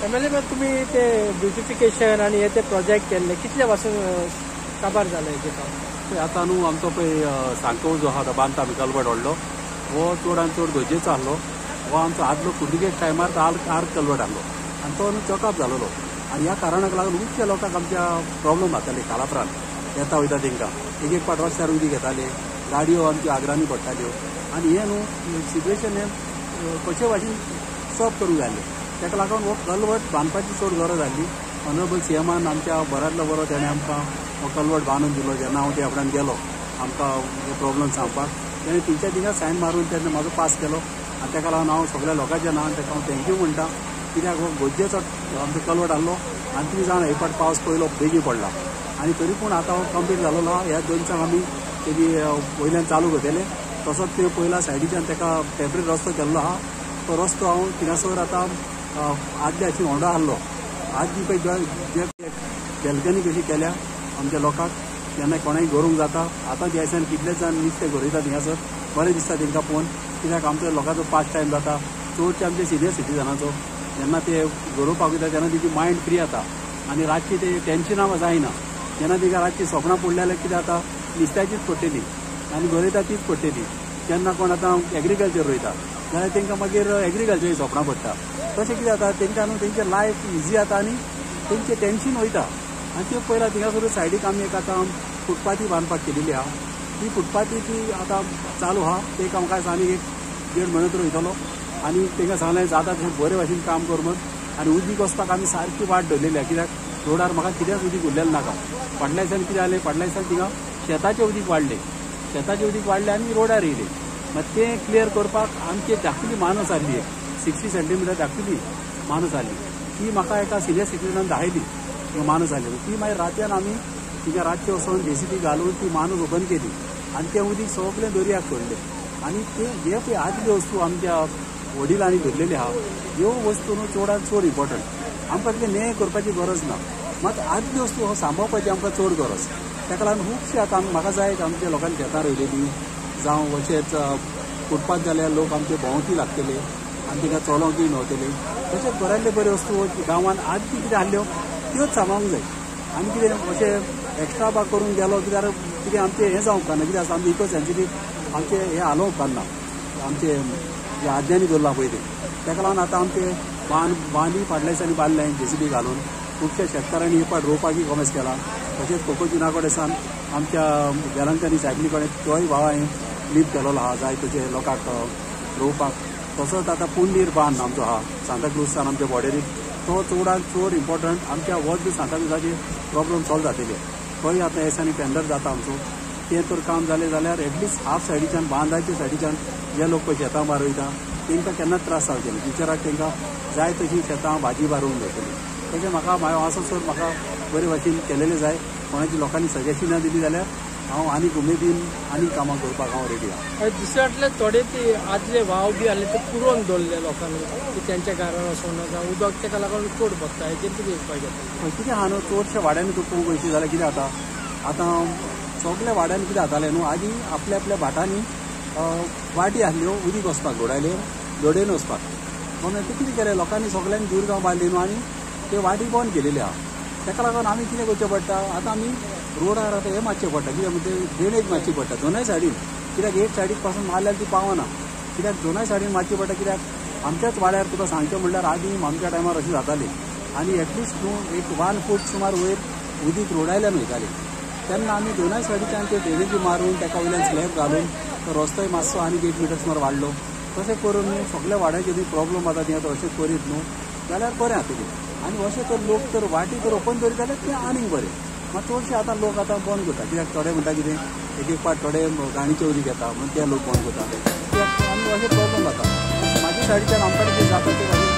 MLA तुम्ही ते beautification आणि हे ते प्रोजेक्ट केल्ले कितल्या पासून काबार जालें हेजें काम? आतां न्हू आमचो पळय सांकव जो आहा तो बांदता आमी कलवट व्हडलो हो चड आनी चड गरजेचो आसलो. हो आमचो आदलो कुर्डिगेट टायमार आर्क कलवट आहलो आनी तो न्हू चॉकअप जालोलो आनी ह्या कारणाक लागून खुबशे लोकांक आमच्या प्रॉब्लेम जाताले कालाप्रांत येता वयता तांकां एक पाट रस्त्यार उदीक येताले गाडयो आमच्यो आग्रांनी पडटाल्यो आनी हें न्हू सिच्युएशन हें कशे भाशेन सॉल्व करूंक जाय ताका लागून हो कलवट बांदपाची चड गरज आसली. ऑनरेबल CMान आमच्या बऱ्यांतलो बरो तेणें आमकां हो कलवट बांदून दिलो. जेन्ना हांव त्या फुड्यान गेलो आमकां हे प्रॉब्लेम सांगपाक तेणें तिच्या थिंगा सायन मारून तेन्ना म्हाजो पास केलो आनी ताका लागून हांव सगळ्या लोकांच्या नांवान ताका हांव थँक्यू म्हणटा. कित्याक हो गरजेचो आमचो कलवट आहलो आनी तुमी जाणा एक पाट पावस पयलो बेगी पडला आनी तरी पूण आतां हो कंप्लीट जालोलो आहा. ह्या 2 दिसांक आमी तेजी वयल्यान चालू करतले. तसोच ते पयला सायडीच्यान ताका टेम्पररी रस्तो केल्लो आहा. तो रस्तो हांव थिंगासर आतां आदल्या हाची होंडो आहलो आज जी पळय बेलकनी कशी केल्या आमच्या लोकांक जेन्ना कोणाय गरोवंक जाता. आतां दिसान कितलेच जाण नुस्तें गरयता थिंगासर बरें दिसता तांकां पळोवन. कित्याक आमच्या लोकांचो पास टायम जाता चडशे आमचे सिनियर सिटीजनाचो जेन्ना ते गरोवपाक वयता तेन्ना तेजी मायंड फ्री जाता आनी रातची ते टेन्शनां जायना. जेन्ना तिका रातची सपनां पडली जाल्यार कितें जाता नुस्त्याचीच पडटली आनी गरयता तीच पडटली. जेन्ना कोण आतां एग्रीकल्चर रोयता जाल्यार तांकां मागीर एग्रीकल्चराची सपनां पडटा. तशें कितें जाता तांकां न्हू तेंचें लायफ इजी जाता आनी तेंचें टेन्शन वयता. आनी त्यो पयला थिंगासर सायडीक आमी एक आतां फुटपाथी बांदपाक केलेली आहा. ती फुटपाथी ती आतां चालू आहा. तेका आमकां आनी 1-1.5 म्हयनो तर वयतलो आनी तांकां सांगलें जाता तशें बरे भाशेन काम कर म्हण. आनी उदीक वचपाक आमी सारकी वाट धरलेली आहा. कित्याक रोडार म्हाका कित्याक उदीक उरलेलें नाका. फाटल्या दिसांनी कितें जालें फाटल्या दिसांनी थिंगा शेताचें उदीक वाडलें आनी रोडार येयलें. मागीर तें क्लियर करपाक आमची धाकटुली मानस आहली 60 सेंटीमिटर धाकटुली मानस आहली. ती म्हाका एका सिनियर सिटीजनान दाखयली मानस आहली. ती मागीर रातच्यान आमी तिका रातचे वचून JCB घालून ती मानस ओपन केली आनी तें उदीक सगळें दर्याक सोडलें. आनी ते जे पळय आदले वस्तू आमच्या वडिलांनी धरलेली आहा ह्यो वस्तू न्हू चडांत चड इम्पॉर्टंट. आमकां तिका न्याय करपाची गरज ना. मात आदली वस्तू हो सांबाळपाची आमकां चड गरज. ताका लागून खुबशे आतां म्हाका जाय आमच्या लोकांनी शेतां रोयलेलीं जावं अशेंच फुटपाथ जाल्यार लोक आमचे भोंवती लागतले आनी तिका चलोवंकूय नवतले. तशेंच बऱ्यांतले बरे वस्तू गांवांत आज कितें आहल्यो त्योच सांबाळूंक जाय. आनी कितें अशें एक्स्ट्रा बाग करून गेलो कितें आमचें हें जावंक उपकारना. कितें आसा आमचें इको सेन्सिटीव आमचें हें हालोवंक उपकारना. आमचे जे आज्यांनी दवरलां पळय तें ताका लागून आतां आमचे बांदी फाटल्या दिसांनी बांदलें JCB घालून. खुबशे शेतकारांनी हे पाट रोवपाकूय कॉमेस केला. तशेंच कोकोजिना कडेन आमच्या वेलंकनी सायकली कडेन तोय भाव हांवें लीप केलेलो आहा जाय तशें लोकांक रोवपाक. तसोच आतां पुंडीर बांद आमचो आहा सांताक्रूजसान आमच्या बॉर्डरीक तो चडांत चड इम्पॉर्टंट. आमच्या वच सांताक्रूजाचे प्रॉब्लम सॉल्व जातले. तोय आतां ह्या दिसांनी टेंडर जाता आमचो. तें तर काम जालें जाल्यार एटलिस्ट हाफ सायडीच्यान बांदाच्या सायडीच्यान जे लोक पळय शेतां मारयता तांकां केन्नाच त्रास जावचे ना. फ्युचराक तांकां जाय तशी शेतां भाजी बारोवंक मेळटली. तशें म्हाका वासोसर म्हाका बरे भाशेन केलेलें जाय. कोणाची लोकांनी सजेशनां दिलीं जाल्यार हांव आनीक उमेदीन आनीक कामां करपाक हांव रेडी आहा. दुसरे फाटले थोडे ते आदले वाव बी आहले ते पुरोवन दवरले लोकांनी की तेंच्या घरान वचोन जावं उदक ताका लागून चड भरता. हेजेर कितें येवपाक जाता? कितें आहा न्हू चडशे वाड्यांनी तूं पळोवंक वयशी जाल्यार कितें जाता आतां सगळ्या वाड्यांनी कितें जातालें न्हू आदीं आपल्या आपल्या भाटांनी वाटी आहल्यो उदीक वचपाक घोडेन वचपाक. म्हणून तें कितें केलें लोकांनी सगळ्यांनी दूर जावं बांदली न्हू आनी ते वाटी बंद केलेली आहा. ताका लागून आमी कितें करचें पडटा आतां आमी रोडार आतां हें मातचें पडटा कित्याक म्हणजे ड्रेनेज मातची पडटा दोनूय सायडीन. कित्याक एक सायडीक पासून मारल्यार ती पावना. कित्याक दोनूय सायडीन मातची पडटा. कित्याक आमच्याच वाड्यार तुका सांगचें म्हणल्यार आदीं आमच्या टायमार अशें जातालें आनी एटलिस्ट न्हू एक 1 फूट सुमार वयर उदीक रोडायल्यान वयतालें. तेन्ना आमी दोनूय सायडीच्यान ते ड्रेनेजी मारून ताका वयल्यान स्लॅब घालून तो रस्तोय मातसो आनीक 1 मिटर सुमार वाडलो. तशें करून न्हू सगळ्या वाड्याचे न्हू प्रॉब्लम जाता तें अशें करीत न्हू जाल्यार बरें जातलें. आनी अशें तर लोक तर वाटी तर ओपन करीत जाल्यार तें आनीक बरें. मात चडशे आतां लोक आतां बंद करता. कित्याक थोडे म्हणटा कितें एक पाट थोडे गाणीचे उदीक येता म्हण ते लोक बंद करता. कित्याक आनी अशें प्रॉब्लम जाता. म्हाज्या सायडीच्यान आमकां कितें जाता तें